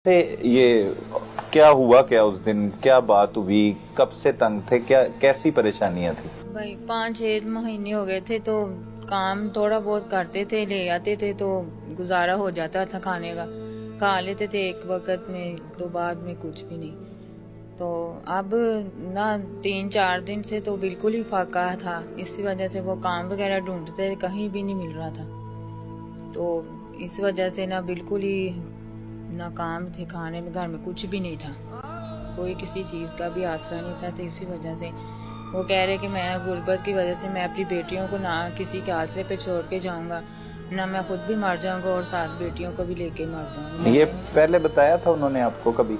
से ये क्या हुआ, क्या उस दिन क्या बात हुई, कब से तंग थे, क्या कैसी परेशानियां थी? भाई 5-6 महीने हो गए थे तो काम थोड़ा बहुत करते थे, ले आते थे तो गुजारा हो जाता था। खाने का खा लेते थे एक वक्त में, तो बाद में कुछ भी नहीं। तो अब ना 3-4 दिन से तो बिल्कुल ही फाका था। इसी वजह से वो काम वगैरह ढूंढते, कहीं भी नहीं मिल रहा था। तो इस वजह से ना बिल्कुल ही नाकाम थे। खाने में घर में कुछ भी नहीं था, कोई किसी चीज़ का भी आसरा नहीं था। तो इसी वजह से वो कह रहे कि मैं गुर्बत की वजह से मैं अपनी बेटियों को ना किसी के आसरे पे छोड़ के जाऊंगा, ना मैं खुद भी मर जाऊंगा और साथ बेटियों को भी लेके मर जाऊंगा। ये पहले बताया था उन्होंने आपको कभी?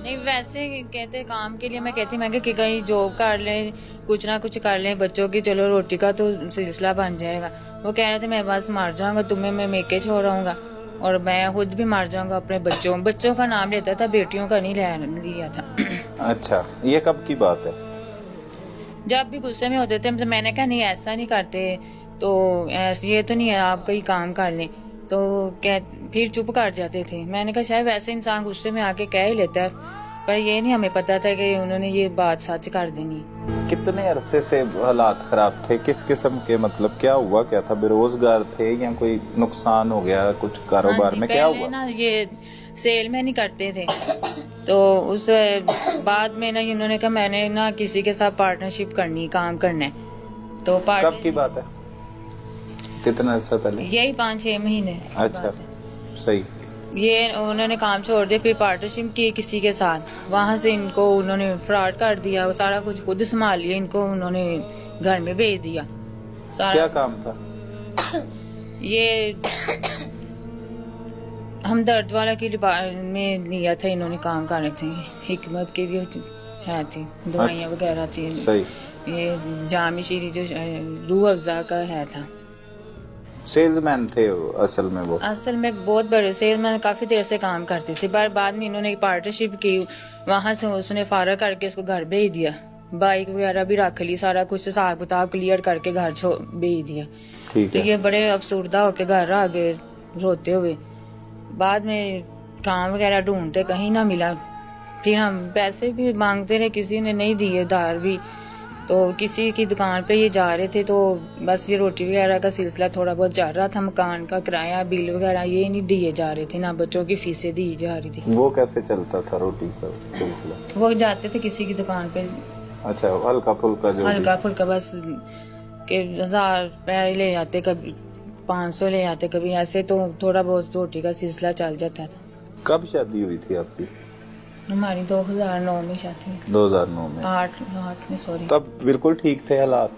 नहीं, वैसे कहते काम के लिए मैं कहती मैं कि कहीं जॉब कर ले, कुछ ना कुछ कर ले बच्चों की, चलो रोटी का तो सिलसिला बन जाएगा। वो कह रहे थे मैं बस मर जाऊंगा, तुम्हें मैं मेके छोड़ूंगा और मैं खुद भी मर जाऊंगा। अपने बच्चों का नाम लेता था, बेटियों का नहीं लिया था। अच्छा, ये कब की बात है? जब भी गुस्से में होते थे तो मैंने कहा नहीं ऐसा नहीं करते, तो ऐसे ये तो नहीं है आप कहीं काम कर लें, तो कह फिर चुप कर जाते थे। मैंने कहा शायद वैसे इंसान गुस्से में आके कह ही लेता है, पर ये नहीं हमें पता था कि उन्होंने ये बात सच कर देनी। कितने अरसे से हालात खराब थे? किस किस्म के, मतलब क्या हुआ, क्या था? बेरोजगार थे या कोई नुकसान हो गया कुछ कारोबार में, क्या हुआ? ना ये सेल में नहीं करते थे, तो उस बाद में ना इन्होंने कहा मैंने ना किसी के साथ पार्टनरशिप करनी, काम करना है। तो कब की बात है? कितना अरसा पहले? यही 5-6 महीने। अच्छा, सही। ये उन्होंने काम छोड़ दिया, फिर पार्टनरशिप की किसी के साथ, वहां से इनको उन्होंने फ्रॉड कर दिया, सारा कुछ खुद संभाल लिया, इनको उन्होंने घर में भेज दिया सारा। क्या काम था? ये हमदर्द वाला की में लिया था इन्होंने, काम कर रहे थे, हिकमत के लिए है थी, दवाइयाँ वगैरह थी। सही। ये जामी शीरी जो रूह अफ़ज़ा का है था। सेल्समैन थे असल में वो? असल में बहुत बड़े सेल्समैन, काफी देर से काम करते थे, पर बाद में इन्होंने पार्टनरशिप की, वहां से उसने फारा करके उसको घर भेज दिया, बाइक वगैरह भी रख ली, सारा कुछ हिसाब किताब क्लियर करके घर भेज दिया। ठीक तो है। ये बड़े अफसुर्दा होके घर आ गए रोते हुए। बाद में काम वगैरह ढूंढते, कहीं ना मिला। फिर हम पैसे भी मांगते रहे, किसी ने नहीं दिए उधार भी। तो किसी की दुकान पे ये जा रहे थे, तो बस ये रोटी वगैरह का सिलसिला थोड़ा बहुत चल रहा था, मकान का किराया बिल वगैरह ये नहीं दिए जा रहे थे, ना बच्चों की फीसें दी जा रही थी। वो कैसे चलता था रोटी का सिलसिला? वो जाते थे किसी की दुकान पे, अच्छा, हल्का फुल्का जो हल्का फुल्का बस के 1000 रुपये ले आते, कभी 500 ले आते, कभी ऐसे, तो थोड़ा बहुत रोटी का सिलसिला चल जाता था। कब शादी हुई थी आपकी? हमारी 2009 में शादी हुई थी। 2009 में? 8 में, सॉरी। तब बिल्कुल ठीक थे हालात?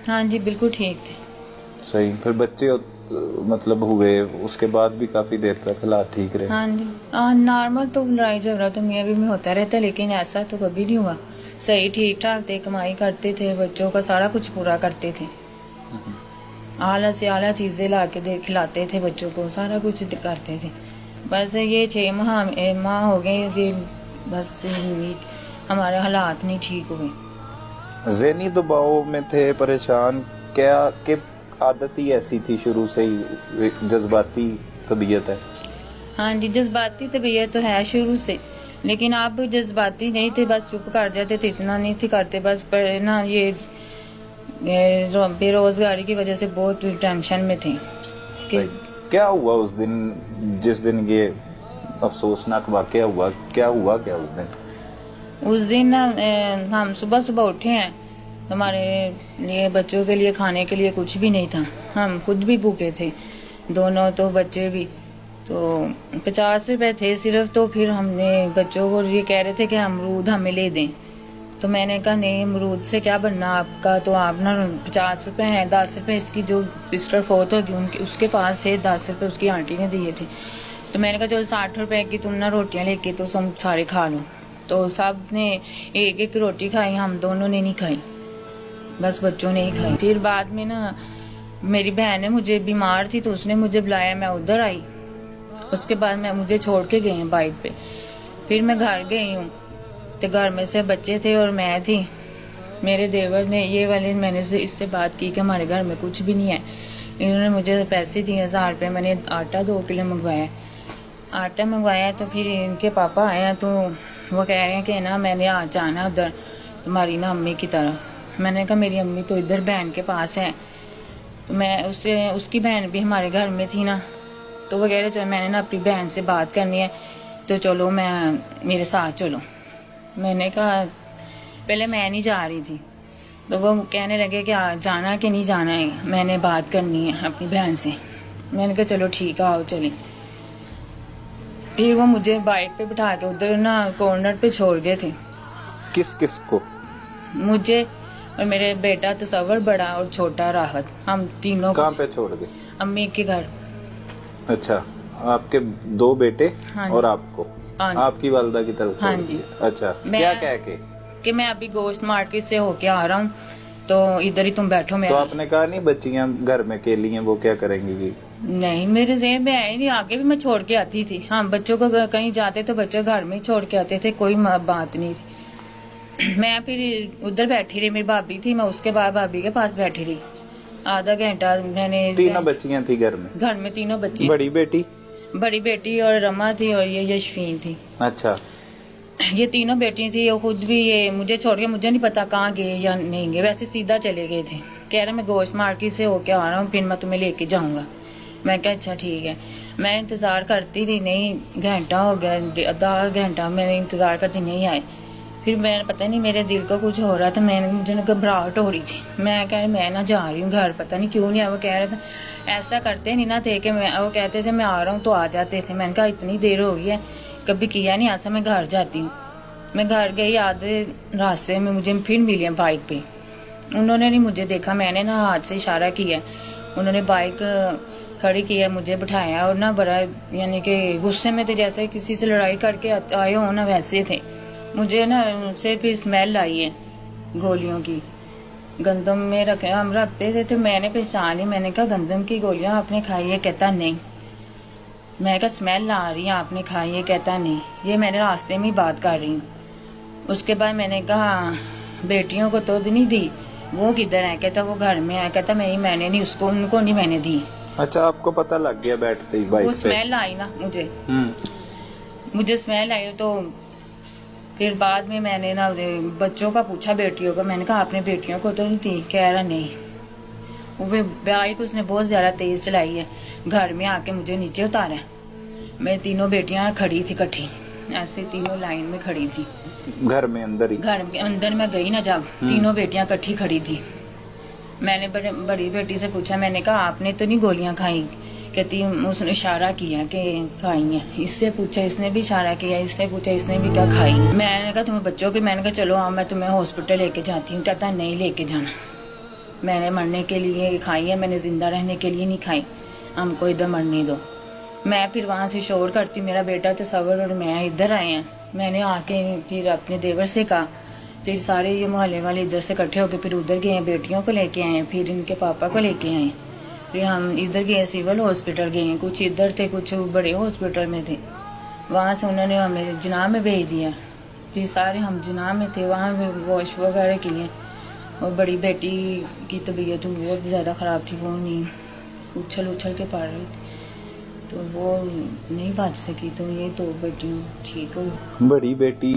हाँ जी, बिल्कुल ठीक थे। सही। फिर बच्चे मतलब हुए, उसके बाद भी काफी देर तक हालात ठीक रहे? हाँ जी, नॉर्मल तो लड़ाई झगड़ा तो मियाँ बीवी में होता रहता, लेकिन ऐसा तो कभी नहीं हुआ। सही ठीक ठाक थे, कमाई करते थे, बच्चों का सारा कुछ पूरा करते थे, आला से आला चीजें ला के खिलाते थे बच्चों को, सारा कुछ करते थे। बस ये 6 माह हो गए जी, बस हमारे हालात नहीं ठीक हुए। ज़हनी दबाव में थे, परेशान, क्या कि आदत ही ऐसी थी शुरू से ही, जज्बाती तबीयत है? हाँ जी, जज्बाती तबीयत तो है शुरू से, लेकिन आप जज्बाती नहीं थे, बस चुप कर जाते थे, इतना नहीं थी करते बस। पर ना ये बेरोजगारी की वजह से बहुत टेंशन में थे कि क्या हुआ उस दिन, जिस दिन ये अफसोसनाक वाकया हुआ? क्या हुआ क्या उस दिन? उस दिन ना हम सुबह सुबह उठे हैं, हमारे लिए बच्चों के लिए खाने के लिए कुछ भी नहीं था, हम खुद भी भूखे थे दोनों, तो बच्चे भी। तो 50 रुपए थे सिर्फ, तो फिर हमने बच्चों को ये कह रहे थे कि अमरूद हमें ले दें, तो मैंने कहा नहीं, अमरूद से क्या बनना आपका, तो आप ना 50 रुपए हैं, 10 रुपए इसकी जो सिस्टर फोत होगी उनके उसके पास थे, 10 रुपए उसकी आंटी ने दिए थे। तो मैंने कहा चलो 60 रुपए की तुम ना रोटियां लेके तो तुम सारे खा लो। तो सब ने एक एक रोटी खाई, हम दोनों ने नहीं खाई, बस बच्चों ने ही खाई। फिर बाद में ना मेरी बहन है, मुझे बीमार थी तो उसने मुझे बुलाया, मैं उधर आई, उसके बाद मुझे छोड़ के गए हैं बाइक पे। फिर मैं घर गई हूँ, तो घर में से बच्चे थे और मैं थी। मेरे देवर ने ये वाले, मैंने इससे बात की कि हमारे घर में कुछ भी नहीं है, इन्होंने मुझे पैसे दिए 1000 रुपये, मैंने आटा 2 किलो मंगवाया। आटा मंगवाया तो फिर इनके पापा आए हैं तो वो कह रहे हैं कि ना मैंने आज जाना उधर तुम्हारी ना अम्मी की तरफ। मैंने कहा मेरी अम्मी तो इधर बहन के पास है, तो मैं उसकी बहन भी हमारे घर में थी ना, तो वो कह रहे चलो मैंने ना अपनी बहन से बात करनी है तो चलो मेरे साथ चलो। मैंने कहा पहले मैं नहीं जा रही थी, तो वो कहने लगे कि जाना कि नहीं जाना है, मैंने बात करनी है अपनी बहन से। मैंने कहा चलो ठीक है आओ चलें। फिर वो मुझे बाइक पे बिठा के उधर ना कॉर्नर पे छोड़ गए थे, किस किस को? मुझे और मेरे बेटा तसव्वुर, बड़ा और छोटा राहत, हम तीनों को। कहाँ पे छोड़ गए? अम्मी के घर। अच्छा, आपके 2 बेटे हाँ जी। और आपको हाँ जी। आपकी वालदा की तरफ छोड़ हाँ जी। दिया। अच्छा, मैं- क्या कह के? कि मैं अभी गोश्त मार्केट से होके आ रहा हूँ तो इधर ही तुम बैठो। मैं तो आपने कहा नहीं बच्चियां घर में अकेली हैं, वो क्या करेंगी? नहीं, मेरे ज़हन में आया नहीं, आगे भी मैं छोड़ के आती थी। हाँ, बच्चों को कहीं जाते तो बच्चे घर में ही छोड़ के आते थे, कोई बात नहीं थी। मैं फिर उधर बैठी रही, मेरी भाभी थी, मैं उसके बाद भाभी के पास बैठी रही आधा घंटा। मैंने 3 बच्चियां थी घर में? घर में 3 बच्चे, बड़ी बेटी? बड़ी बेटी और रमा थी और ये यशफीन थी। अच्छा, ये 3 बेटी थी। और खुद भी ये मुझे छोड़ के मुझे नहीं पता कहाँ गए या नहीं गए, वैसे सीधा चले गए थे। कह रहे मैं गोश्त मार्केट से होके आ रहा हूँ, फिर मैं तुम्हें लेके जाऊंगा। मैं कहा अच्छा ठीक है। मैं इंतज़ार करती रही, नहीं घंटा हो गया, आधा घंटा मैंने इंतज़ार करती, नहीं आए। फिर मैंने पता नहीं मेरे दिल को कुछ हो रहा था, मुझे ना घबराहट हो रही थी। मैं कह मैं ना जा रही हूँ घर, पता नहीं क्यों नहीं आया। वो कह रहे थे ऐसा करते नहीं ना थे कि वो कहते थे मैं आ रहा हूँ तो आ जाते थे। मैंने कहा इतनी देर हो गई है कभी किया नहीं ऐसा, मैं घर जाती हूँ। मैं घर गई, आधे रास्ते में मुझे फिर मिली बाइक पे। उन्होंने नहीं मुझे देखा, मैंने ना हाथ से इशारा किया, उन्होंने बाइक खड़ी की है, मुझे बिठाया और ना बड़ा यानी कि गुस्से में थे, जैसे किसी से लड़ाई करके आए हो ना वैसे थे। मुझे ना उनसे फिर स्मेल आई है गोलियों की, गंदम में रखे हम रखते थे, तो मैंने पहचान ली। मैंने कहा गंदम की गोलियां आपने खाई है? कहता नहीं। मैंने कहा स्मेल आ रही है आपने खाई है? कहता नहीं। ये मैंने रास्ते में ही बात कर रही हूँ। उसके बाद मैंने कहा बेटियों को तो नहीं दी, वो किधर है? कहता वो घर में है। कहता मैंने नहीं, उसको उनको नहीं मैंने दी। अच्छा, आपको पता लग गया बैठते ही बाइक वो पे? स्मेल आई ना मुझे स्मेल आई। तो फिर बाद में मैंने ना बच्चों का पूछा, बेटियों का। मैंने कहा आपने बेटियों को तो नहीं थी? कह रहा नहीं। वो बाइक उसने बहुत ज्यादा तेज चलाई है, घर में आके मुझे नीचे उतारा। मैं 3 बेटियां खड़ी थी इकट्ठी, ऐसे 3 लाइन में खड़ी थी घर में अंदर ही? घर के अंदर मैं गई ना जब, 3 बेटियां इकट्ठी खड़ी थी। मैंने बड़ी बेटी से पूछा, मैंने कहा आपने तो नहीं गोलियां खाई? कहती उसने इशारा किया कि खाई हैं। इससे पूछा, इसने भी इशारा किया, इससे पूछा, इसने भी क्या खाई। मैंने कहा तुम्हें बच्चों की? मैंने कहा चलो हाँ मैं तुम्हें हॉस्पिटल लेके जाती हूँ। कहता नहीं लेके जाना, मैंने मरने के लिए खाई है, मैंने जिंदा रहने के लिए नहीं खाई, हमको इधर मरने दो। मैं फिर वहाँ से शोर करती, मेरा बेटा तसव्वुर और मैं इधर आए हैं। मैंने आके फिर अपने देवर से कहा, फिर सारे ये मोहल्ले वाले इधर से इकट्ठे होकर फिर उधर गए, बेटियों को लेके आए, फिर इनके पापा को लेके आए। फिर हम इधर गए, सिविल हॉस्पिटल गए, कुछ इधर थे कुछ बड़े हॉस्पिटल में थे। वहाँ से उन्होंने हमें जिनाह में भेज दिया। फिर सारे हम जिनाह में थे, वहाँ में वॉश वगैरह किए। और बड़ी बेटी की तबीयत बहुत ज़्यादा ख़राब थी, वो नहीं उछल उछल के पड़ रही थी, तो वो नहीं बच सकी। तो ये 2 बेटियाँ ठीक हो। बड़ी बेटी